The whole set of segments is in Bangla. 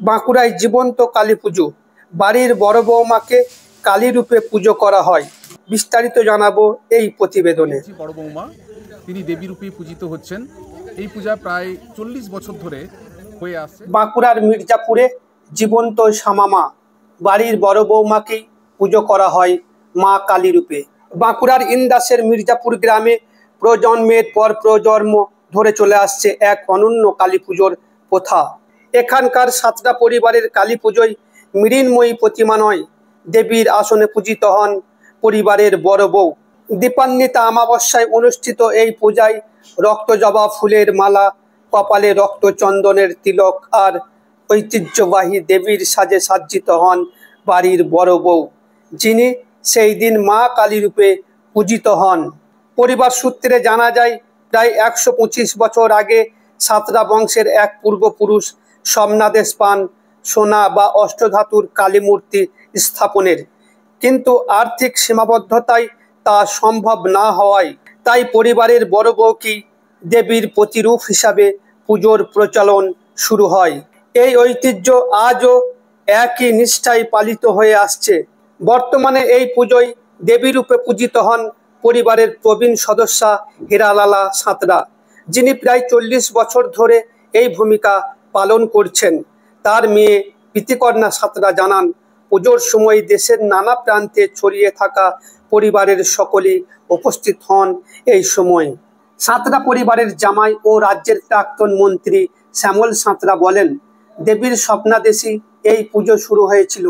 বাঁকুড়ায় জীবন্ত কালী পুজো, বাড়ির বড় বৌমাকে কালী রূপে পুজো করা হয়। বিস্তারিত জানাবো এই প্রতিবেদনে। বড় বৌমা তিনি দেবী রূপে পূজিত হচ্ছেন। এই পূজা প্রায় 40 বছর ধরে হয়ে আসছে। বাঁকুড়ার মির্জাপুরে জীবন্ত শ্যামামা বাড়ির বড় বৌমাকেই পুজো করা হয় মা কালী রূপে। বাঁকুড়ার ইন্দাসের মির্জাপুর গ্রামে প্রজন্মের পর প্রজন্ম ধরে চলে আসছে এক অনন্য কালী পুজোর প্রথা। এখানকার 7টা পরিবারের কালী পুজোয় মৃন্ময়ী প্রতিমা নয়, দেবীর আসনে পূজিত হন পরিবারের বড় বউ। দীপান্বিতা অমাবস্যায় অনুষ্ঠিত এই পূজায় রক্ত জবা ফুলের মালা, কপালে রক্ত চন্দনের তিলক আর ঐতিহ্যবাহী দেবীর সাজে সজ্জিত হন বাড়ির বড় বউ, যিনি সেই দিন মা কালী রূপে পূজিত হন। পরিবার সূত্রে জানা যায়, প্রায় 125 বছর আগে সাতরা বংশের এক পূর্বপুরুষ স্বপ্নাদেশ পান সোনা বা অষ্টধাতুর কালী মূর্তি স্থাপনের, কিন্তু আর্থিক সীমাবদ্ধতায় তা সম্ভব না হওয়ায় তাই পরিবারের বড় বউকেই দেবীর প্রতিরূপ হিসাবে পুজোর প্রচলন শুরু হয়। এই ঐতিহ্য আজও একই নিষ্ঠায় পালিত হয়ে আসছে। বর্তমানে এই পুজোয় দেবী রূপে পূজিত হন পরিবারের প্রবীণ সদস্যা হীরালালা সাঁতরা, যিনি প্রায় 40 বছর ধরে এই ভূমিকা পালন করছেন। তার মেয়ে প্রীতিকন্যা সাঁতরা জানান, পুজোর সময় দেশের নানা প্রান্তে ছড়িয়ে থাকা পরিবারের সকলেই উপস্থিত হন এই সময়। সাঁতরা পরিবারের জামাই ও রাজ্যের প্রাক্তন মন্ত্রী শ্যামল সাঁতরা বলেন, দেবীর স্বপ্নাদেশী এই পুজো শুরু হয়েছিল।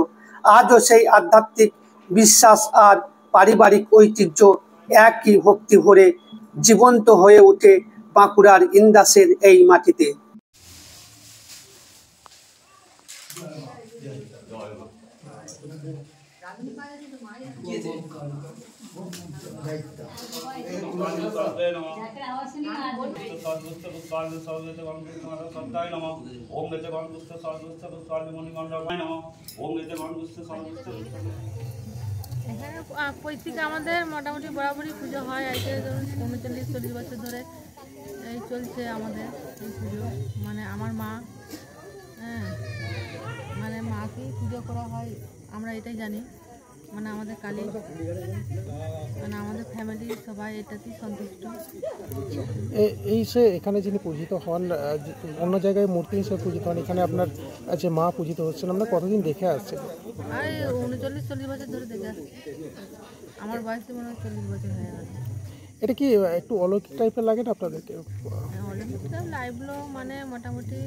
আজও সেই আধ্যাত্মিক বিশ্বাস আর পারিবারিক ঐতিহ্য একই ভক্তি ভরে জীবন্ত হয়ে ওঠে বাঁকুড়ার ইন্দাসের এই মাটিতে। এখানে পৈতৃক আমাদের মোটামুটি বরাবরই পুজো হয়। আজকে ধরুন 39-40 বছর ধরে এই চলছে আমাদের এই পুজো। মানে আমার মা, মানে মাকেই পুজো করা হয়, আমরা এটাই জানি। মানে আমাদের কালী, মানে আমাদের ফ্যামিলি সবাই এটাতেই সন্তুষ্ট। এই সে এখানে যিনি পূজিত হন, অন্য জায়গায় মূর্তি হিসেবে পূজিত হন, এখানে আপনার যে মা পূজিত হচ্ছেন, আমরা কতদিন দেখে আসছি? আর 39-40 বছর ধরে দেখে আসছি। আমার বয়সে মনে হয় 40 বছর হয়ে গেল। এটা কি একটু অলৌকিক টাইপের লাগে না আপনাদেরকে? অলৌকিক লাইভগুলো মানে মোটামুটি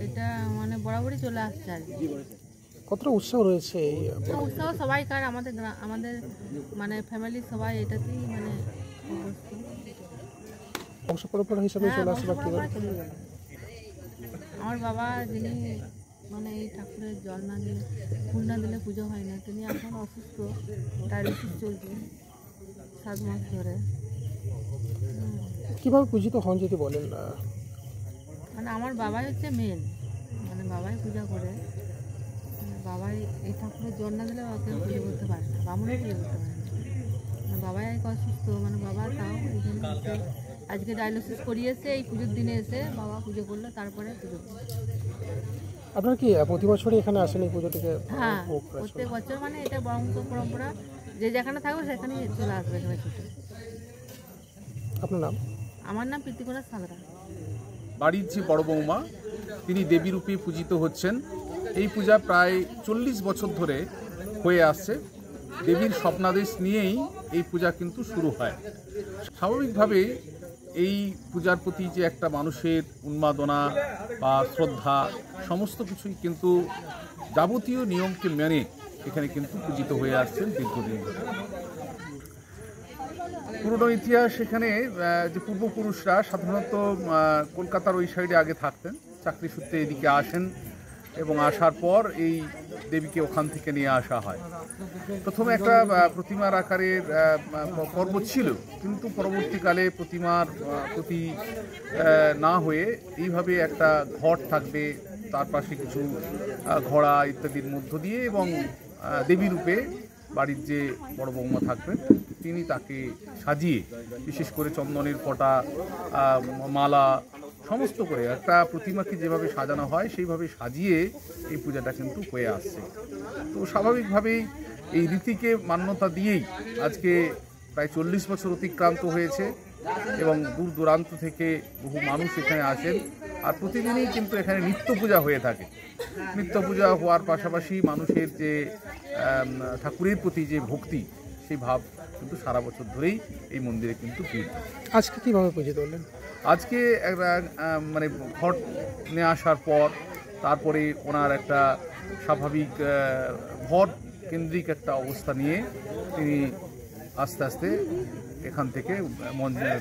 এটা মানে বরাবরই চলে আসছে আর কি। কতটা উৎসাহ রয়েছে? এই উৎসাহ সবাইকার, আমাদের মানে ফ্যামিলি সবাই এটাতেই মানে বংশ পরম্পরা হিসাবে চলে আসছে। আমার বাবা, যিনি মানে এই ঠাকুরের জল না দিলে, ফুল না দিলে পুজো হয় না, তিনি এখন অসুস্থ, ডায়ালিসিস চলছে 7 মাস ধরে। কিভাবে পূজিত হন যদি বলেন? মানে আমার বাবাই হচ্ছে মেন, মানে বাবাই পূজা করে। বাবাই এই ঠাকুরের জল না দিলে কেউ পুজো করতে পারে না, বামুনও পুজো করতে পারে না। বাবাই এক অসুস্থ, মানে বাবা তাও এই জন্য আজকে ডায়ালিসিস করিয়েছে। এই পুজোর দিনে এসে বাবা পুজো করলো, তারপরে পুজো করলো। আপনারা কি প্রতি বছরই এখানে আসেন এই পুজোটিকে? হ্যাঁ, প্রত্যেক বছর, মানে এটা বংশ পরম্পরা, যে যেখানে থাকবে সেখানেই চলে আসবে এখানে ছুটে। আপনার নাম? আমার নাম প্রীতিকন্যা সাঁতরা। বাড়ির যে বড় বৌমা তিনি দেবী রূপে পূজিত হচ্ছেন। এই পূজা প্রায় 40 বছর ধরে হয়ে আসছে। দেবীর স্বপ্নাদেশ নিয়েই এই পূজা কিন্তু শুরু হয়। স্বাভাবিকভাবে এই পূজার প্রতি যে একটা মানুষের উন্মাদনা বা শ্রদ্ধা, সমস্ত কিছুই কিন্তু যাবতীয় নিয়মকে মেনে এখানে কিন্তু পূজিত হয়ে আসছেন দীর্ঘদিন ধরে। পুরনো ইতিহাস, এখানে যে পূর্বপুরুষরা সাধারণত কলকাতার ওই সাইডে আগে থাকতেন, চাকরি সূত্রে এদিকে আসেন এবং আসার পর এই দেবীকে ওখান থেকে নিয়ে আসা হয়। প্রথমে একটা প্রতিমার আকারের পর্ব ছিল, কিন্তু পরবর্তীকালে প্রতিমার প্রতি না হয়ে এইভাবে একটা ঘট থাকবে, তার পাশে কিছু ঘোড়া ইত্যাদির মধ্য দিয়ে এবং দেবী রূপে বাড়ির যে বড় বৌমা থাকবেন তিনি তাকে সাজিয়ে, বিশেষ করে চন্দনের ফোঁটা, মালা সমস্ত করে একটা প্রতিমাকে যেভাবে সাজানো হয় সেইভাবে সাজিয়ে এই পূজাটা কিন্তু হয়ে আসছে। তো স্বাভাবিকভাবেই এই রীতিকে মান্যতা দিয়েই আজকে প্রায় 40 বছর অতিক্রান্ত হয়েছে এবং দূর দূরান্ত থেকে বহু মানুষ এখানে আসেন। আর প্রতিদিনই কিন্তু এখানে নিত্য পূজা হয়ে থাকে। নিত্য পূজা হওয়ার পাশাপাশি মানুষের যে ঠাকুরের প্রতি যে ভক্তি, সেই ভাব কিন্তু সারা বছর ধরেই এই মন্দিরে কিন্তু ভিড়। আজকে কীভাবে পূজিত হলেন? আজকে একটা মানে ঘট নিয়ে আসার পর তারপরে ওনার একটা স্বাভাবিক ঘট কেন্দ্রিক একটা অবস্থা নিয়ে তিনি আস্তে আস্তে এখান থেকে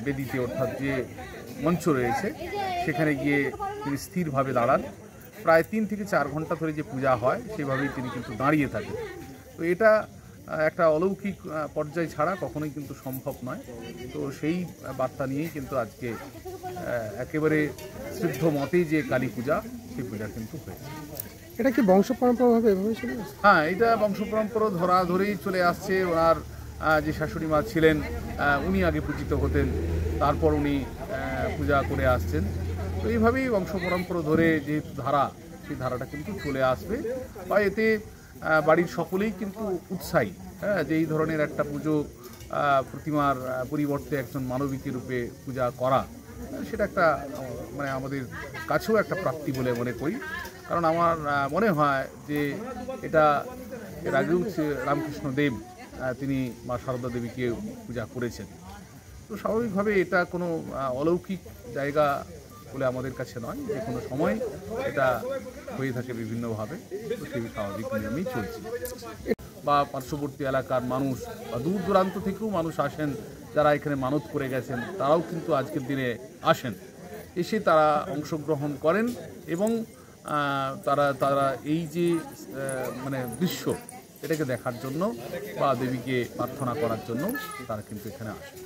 বেদিতে, অর্থাৎ যে মঞ্চ রয়েছে সেখানে গিয়ে তিনি স্থিরভাবে দাঁড়ান। প্রায় 3 থেকে 4 ঘন্টা ধরে যে পূজা হয় সেভাবেই তিনি কিন্তু দাঁড়িয়ে থাকেন। তো এটা একটা অলৌকিক পর্যায় ছাড়া কখনোই কিন্তু সম্ভব নয়। তো সেই বার্তা নিয়েই কিন্তু আজকে একেবারে সিদ্ধ মতেই যে কালী পূজা, সেই পূজা কিন্তু হয়েছে। এটা কি বংশ পরম্পরাভাবে এভাবে চলে আসছে? হ্যাঁ, এটা বংশ পরম্পরা ধরেই চলে আসছে। ওনার যে শাশুড়ি মা ছিলেন উনি আগে পূজিত হতেন, তারপর উনি পূজা করে আসছেন। তো এইভাবেই বংশ পরম্পরা ধরে যে ধারা, সেই ধারাটা কিন্তু চলে আসবে বা এতে বাড়ির সকলেই কিন্তু উৎসাহী, যে এই ধরনের একটা পুজো, প্রতিমার পরিবর্তে একজন মানবিকের রূপে পূজা করা, সেটা একটা মানে আমাদের কাছেও একটা প্রাপ্তি বলে মনে করি। কারণ আমার মনে হয় যে এটা এর আগেও রামকৃষ্ণ দেব তিনি মা সারদা দেবীকে পূজা করেছেন। তো স্বাভাবিকভাবে এটা কোনো অলৌকিক জায়গা বলে আমাদের কাছে নয়, যে কোনো সময় এটা হয়ে থাকে বিভিন্নভাবে। তো সেই স্বাভাবিক নিয়মেই চলছে। বা পার্শ্ববর্তী এলাকার মানুষ বা দূর দূরান্ত থেকেও মানুষ আসেন, যারা এখানে মানত করে গেছেন, তারাও কিন্তু আজকের দিনে আসেন, এসে তারা অংশগ্রহণ করেন এবং তারা এই যে মানে দৃশ্য, এটাকে দেখার জন্য বা দেবীকে প্রার্থনা করার জন্য তারা কিন্তু এখানে আসেন।